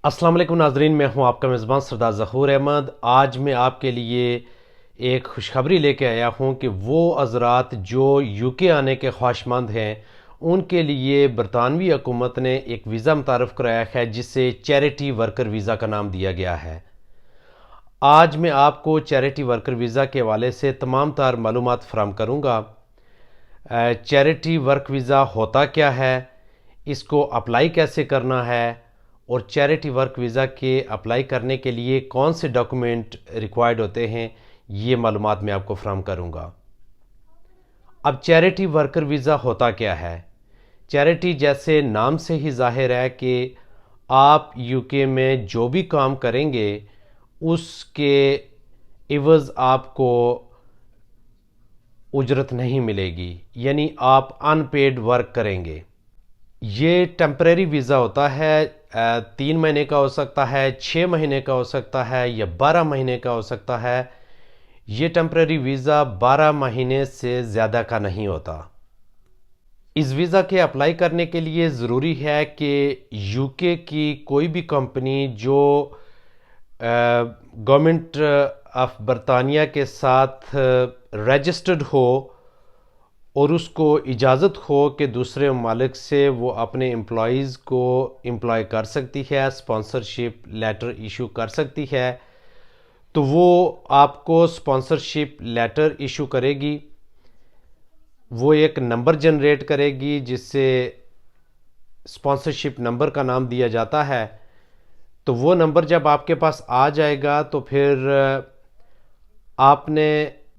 अस्सलाम वालेकुम नाजरीन, मैं हूं आपका मेज़बान सरदार ज़हूर अहमद। आज मैं आपके लिए एक खुशखबरी लेके आया हूं कि वो हज़रात जो यूके आने के ख्वाहिशमंद हैं उनके लिए बरतानवी हुकूमत ने एक वीज़ा मुतारफ़ कराया है जिसे चैरिटी वर्कर वीज़ा का नाम दिया गया है। आज मैं आपको चैरिटी वर्कर वीज़ा के हवाले से तमाम तार मालूमात फ़राहम करूँगा। चैरिटी वर्क वीज़ा होता क्या है, इसको अप्लाई कैसे करना है और चैरिटी वर्क वीज़ा के अप्लाई करने के लिए कौन से डॉक्यूमेंट रिक्वायर्ड होते हैं, ये मालूमात मैं आपको फ़राहम करूँगा। अब चैरिटी वर्कर वीज़ा होता क्या है? चैरिटी जैसे नाम से ही ज़ाहिर है कि आप यूके में जो भी काम करेंगे उसके इवज़ आपको उजरत नहीं मिलेगी, यानी आप अनपेड वर्क करेंगे। ये टेम्परेरी वीज़ा होता है, 3 महीने का हो सकता है, 6 महीने का हो सकता है या 12 महीने का हो सकता है। ये टेम्परेरी वीज़ा 12 महीने से ज़्यादा का नहीं होता। इस वीज़ा के अप्लाई करने के लिए ज़रूरी है कि यूके की कोई भी कंपनी जो गवर्नमेंट ऑफ बरतानिया के साथ रजिस्टर्ड हो और उसको इजाज़त हो कि दूसरे ममालिक से वो अपने एम्प्लॉइज़ को एम्प्लॉय कर सकती है, स्पॉन्सरशिप लेटर इशू कर सकती है, तो वो आपको स्पॉन्सरशिप लेटर इशू करेगी। वो एक नंबर जनरेट करेगी जिससे स्पॉन्सरशिप नंबर का नाम दिया जाता है। तो वो नंबर जब आपके पास आ जाएगा तो फिर आपने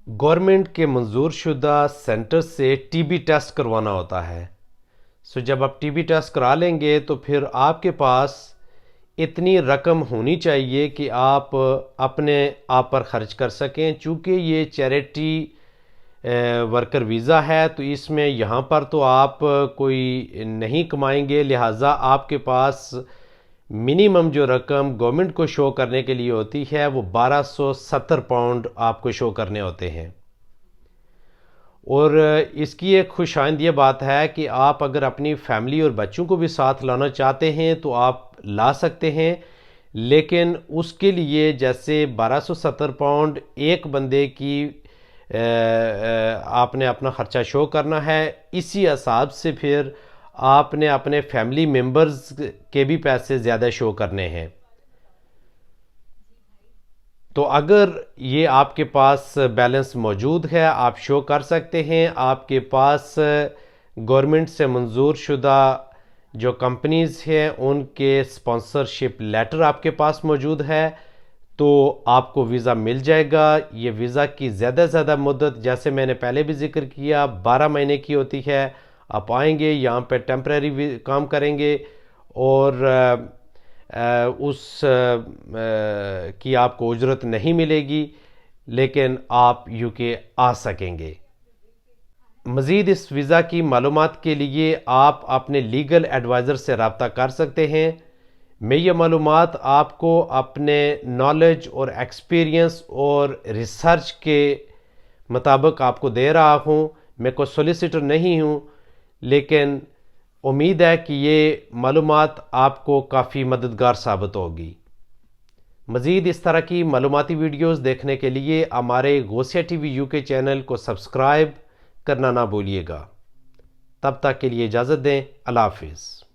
गवर्नमेंट के मंजूर शुदा सेंटर से टीबी टेस्ट करवाना होता है। सो जब आप टीबी टेस्ट करा लेंगे तो फिर आपके पास इतनी रकम होनी चाहिए कि आप अपने आप पर खर्च कर सकें। चूँकि ये चैरिटी वर्कर वीज़ा है तो इसमें यहाँ पर तो आप कोई नहीं कमाएंगे, लिहाजा आपके पास मिनिमम जो रकम गवर्नमेंट को शो करने के लिए होती है वो 1270 पाउंड आपको शो करने होते हैं। और इसकी एक खुशाइंद ये बात है कि आप अगर अपनी फैमिली और बच्चों को भी साथ लाना चाहते हैं तो आप ला सकते हैं, लेकिन उसके लिए जैसे 1270 पाउंड एक बंदे की आपने अपना ख़र्चा शो करना है, इसी हिसाब से फिर आपने अपने फैमिली मेंबर्स के भी पैसे ज़्यादा शो करने हैं। तो अगर ये आपके पास बैलेंस मौजूद है, आप शो कर सकते हैं, आपके पास गवर्नमेंट से मंजूर शुदा जो कंपनीज़ हैं उनके स्पॉन्सरशिप लेटर आपके पास मौजूद है, तो आपको वीज़ा मिल जाएगा। ये वीज़ा की ज़्यादा से ज़्यादा मुद्दत, जैसे मैंने पहले भी जिक्र किया, 12 महीने की होती है। आप आएंगे यहाँ पे टेम्परेरी काम करेंगे और उस की आपको उजरत नहीं मिलेगी, लेकिन आप यूके आ सकेंगे। मज़ीद इस वीज़ा की मालूमात के लिए आप अपने लीगल एडवाइज़र से रब्ता कर सकते हैं। मैं ये मालूमात आपको अपने नॉलेज और एक्सपीरियंस और रिसर्च के मुताबिक आपको दे रहा हूँ। मैं कोई सोलिसिटर नहीं हूँ, लेकिन उम्मीद है कि ये मालूमात आपको काफ़ी मददगार साबित होगी। मज़ीद इस तरह की मालूमाती वीडियोज़ देखने के लिए हमारे गौसिया टीवी यूके चैनल को सब्सक्राइब करना ना भूलिएगा। तब तक के लिए इजाज़त दें। अल्लाह हाफ़िज़।